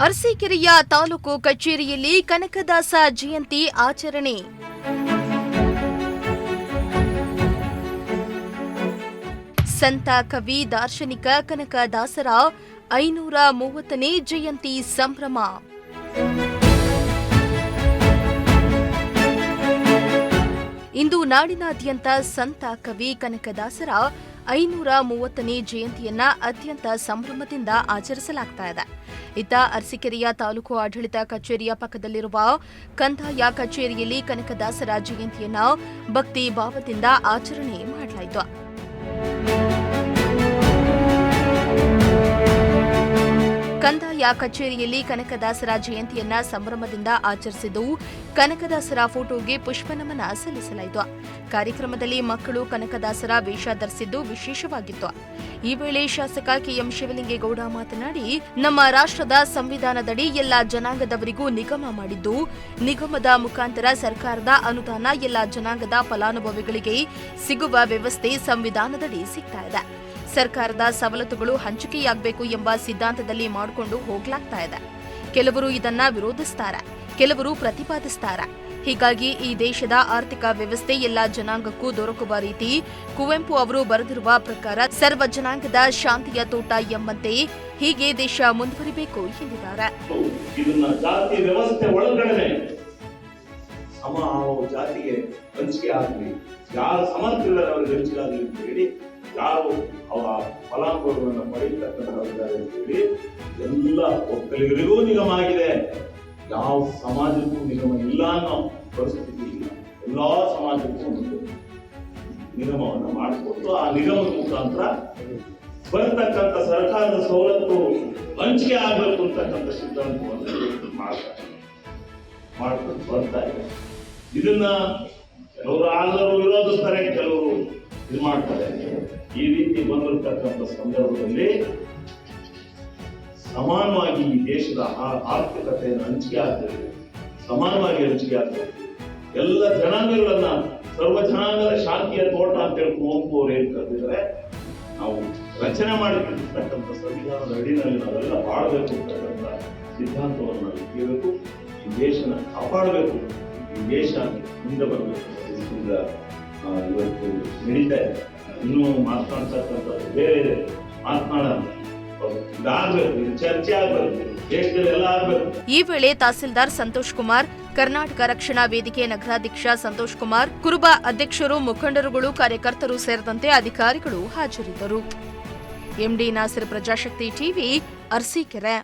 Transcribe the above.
ಅರಸೀಕೆರೆಯ ತಾಲೂಕು ಕಚೇರಿಯಲ್ಲಿ ಕನಕದಾಸ ಜಯಂತಿ ಆಚರಣೆ. ಸಂತ ಕವಿ ದಾರ್ಶನಿಕ ಕನಕದಾಸರ 530ನೇ ಜಯಂತಿ ಸಂಭ್ರಮ. ಇಂದು ನಾಡಿನಾದ್ಯಂತ ಸಂತ ಕವಿ ಕನಕದಾಸರ 530ನೇ ಜಯಂತಿಯನ್ನ ಅತ್ಯಂತ ಸಂಭ್ರಮದಿಂದ ಆಚರಿಸಲಾಗ್ತಾ ಇದೆ. ಇತ್ತ ಅರಸೀಕೆರೆಯ ತಾಲೂಕು ಆಡಳಿತ ಕಚೇರಿಯ ಪಕ್ಕದಲ್ಲಿರುವ ಕಂದಾಯ ಕಚೇರಿಯಲ್ಲಿ ಕನಕದಾಸರ ಜಯಂತಿಯನ್ನ ಭಕ್ತಿ ಭಾವದಿಂದ ಆಚರಣೆ ಮಾಡಲಾಯಿತು. ಕಂದಾಯ ಕಚೇರಿಯಲ್ಲಿ ಕನಕದಾಸರ ಜಯಂತಿಯನ್ನ ಸಂಭ್ರಮದಿಂದ ಆಚರಿಸಿದ್ದು, ಕನಕದಾಸರ ಫೋಟೋಗೆ ಪುಷ್ಪನಮನ ಸಲ್ಲಿಸಲಾಯಿತು. ಕಾರ್ಯಕ್ರಮದಲ್ಲಿ ಮಕ್ಕಳು ಕನಕದಾಸರ ವೇಷ ಧರಿಸಿದ್ದು ವಿಶೇಷವಾಗಿತ್ತು. ಈ ವೇಳೆ ಶಾಸಕ ಕೆಎಂ ಶಿವಲಿಂಗೇಗೌಡ ಮಾತನಾಡಿ, ನಮ್ಮ ರಾಷ್ಟ್ರದ ಸಂವಿಧಾನದಡಿ ಎಲ್ಲಾ ಜನಾಂಗದವರಿಗೂ ನಿಗಮ ಮಾಡಿದ್ದು, ನಿಗಮದ ಮುಖಾಂತರ ಸರ್ಕಾರದ ಅನುದಾನ ಎಲ್ಲಾ ಜನಾಂಗದ ಫಲಾನುಭವಿಗಳಿಗೆ ಸಿಗುವ ವ್ಯವಸ್ಥೆ ಸಂವಿಧಾನದಡಿ ಸಿಗ್ತಾ ಇದೆ. ಸರ್ಕಾರದ ಸವಲತ್ತುಗಳು ಹಂಚಿಕೆಯಾಗಬೇಕು ಎಂಬ ಸಿದ್ಧಾಂತದಲ್ಲಿ ಮಾಡಿಕೊಂಡು ಹೋಗ್ಲಾಗ್ತಾ ಇದೆ. ಕೆಲವರು ಇದನ್ನ ವಿರೋಧಿಸ್ತಾರೆ, ಕೆಲವರು ಪ್ರತಿಪಾದಿಸ್ತಾರೆ. ಹೀಗಾಗಿ ಈ ದೇಶದ ಆರ್ಥಿಕ ವ್ಯವಸ್ಥೆ ಎಲ್ಲಾ ಜನಾಂಗಕ್ಕೂ ದೊರಕುವ ರೀತಿ ಕುವೆಂಪು ಅವರು ಬರೆದಿರುವ ಪ್ರಕಾರ ಸರ್ವ ಜನಾಂಗದ ಶಾಂತಿಯ ತೋಟ ಎಂಬಂತೆ ಹೀಗೆ ದೇಶ ಮುಂದುವರಿಬೇಕು ಎಂದಿದ್ದಾರೆ. ಇದನ್ನ ಜಾತಿ ವ್ಯವಸ್ಥೆ ಒಳಗಡೆ ಜಾತಿಗೆ ಹಂಚಿಕೆ ಆಗಲಿ, ಯಾರು ಸಮರ್ಥಿಲ್ಲದ ಅವರಿಗೆ ಹಂಚಿಕೆ ಆಗಲಿ ಅಂತ ಹೇಳಿ, ಯಾರು ಅವರ ಫಲಾನುಭವಿಗಳನ್ನು ಪಡೆಯತಕ್ಕಂಥವ್ರಿದ್ದಾರೆ ಅಂತ ಹೇಳಿ ಎಲ್ಲ ಒಕ್ಕಲಿಗರಿಗೂ ನಿಗಮ ಆಗಿದೆ. ಯಾವ ಸಮಾಜಕ್ಕೂ ನಿಗಮ ಇಲ್ಲ ಅನ್ನೋ ಪರಿಸ್ಥಿತಿ ಇಲ್ಲ. ಎಲ್ಲಾ ಸಮಾಜಕ್ಕೂ ಒಂದು ನಿಗಮವನ್ನು ಮಾಡಿಕೊಟ್ಟು ಆ ನಿಗಮದ ಮುಖಾಂತರ ಬರ್ತಕ್ಕಂಥ ಸರ್ಕಾರದ ಸವಲತ್ತು ಹಂಚಿಕೆ ಆಗಬೇಕು ಅಂತಕ್ಕಂಥ ಸಿದ್ಧಾಂತವನ್ನು ಮಾಡ್ಕೊಂಡು ಬರ್ತಾ ಇದೆ. ಇದನ್ನ ಕೆಲವರು ಆಗಲೂ ವಿರೋಧಿಸ್ತಾರೆ, ಕೆಲವರು ಇದು ಮಾಡ್ತಾರೆ. ಈ ರೀತಿ ಬಂದಿರತಕ್ಕಂಥ ಸಂದರ್ಭದಲ್ಲಿ ಸಮಾನವಾಗಿ ಈ ದೇಶದ ಆರ್ಥಿಕತೆಯನ್ನು ಹಂಚಿಕೆ ಆಗ್ತದೆ, ಸಮಾನವಾಗಿ ಹಂಚಿಕೆ ಆಗ್ತದೆ. ಎಲ್ಲ ಜನಾಂಗಗಳನ್ನ ಸರ್ವ ಜನಾಂಗದ ಶಾಂತಿಯ ತೋಟ ಅಂತ ಹೇಳಿ ಕುವೆಂಪು ಅವರು ಏನ್ ಕರೆದಿದ್ದಾರೆ. ನಾವು ರಚನೆ ಮಾಡಿರ್ತಕ್ಕಂಥ ಸಂವಿಧಾನದ ಅಡಿನಲ್ಲಿ ನಾವೆಲ್ಲ ಬಾಳಬೇಕು ಅಂತಕ್ಕಂಥ ಸಿದ್ಧಾಂತವನ್ನು ನಾವು ಇರಬೇಕು. ಈ ದೇಶನ ಕಾಪಾಡಬೇಕು, ಈ ದೇಶ ಮುಂದೆ ಬರಬೇಕು. ಇವತ್ತು ನಡೀತಾ ಇದೆ. ಇನ್ನೂ ಮಾತನಾಡ್ತಕ್ಕಂಥದ್ದು ಬೇರೆ ಇದೆ, ಮಾತನಾಡೋಣ, ಇದಾಗಬೇಕು, ಇದು ಚರ್ಚೆ ಆಗಬೇಕು, ದೇಶದಲ್ಲಿ ಎಲ್ಲ ಆಗಬೇಕು. ಈ ವೇಳೆ ತಹಸೀಲ್ದಾರ್ ಸಂತೋಷ್ ಕುಮಾರ್, ಕರ್ನಾಟಕ ರಕ್ಷಣಾ ವೇದಿಕೆ ನಗರಾಧ್ಯಕ್ಷ ಸಂತೋಷ್ ಕುಮಾರ್, ಕುರುಬ ಅಧ್ಯಕ್ಷರು, ಮುಖಂಡರುಗಳು, ಕಾರ್ಯಕರ್ತರು ಸೇರಿದಂತೆ ಅಧಿಕಾರಿಗಳು ಹಾಜರಿದ್ದರು. MD Nasir, Prajashakti TV, Arsikere.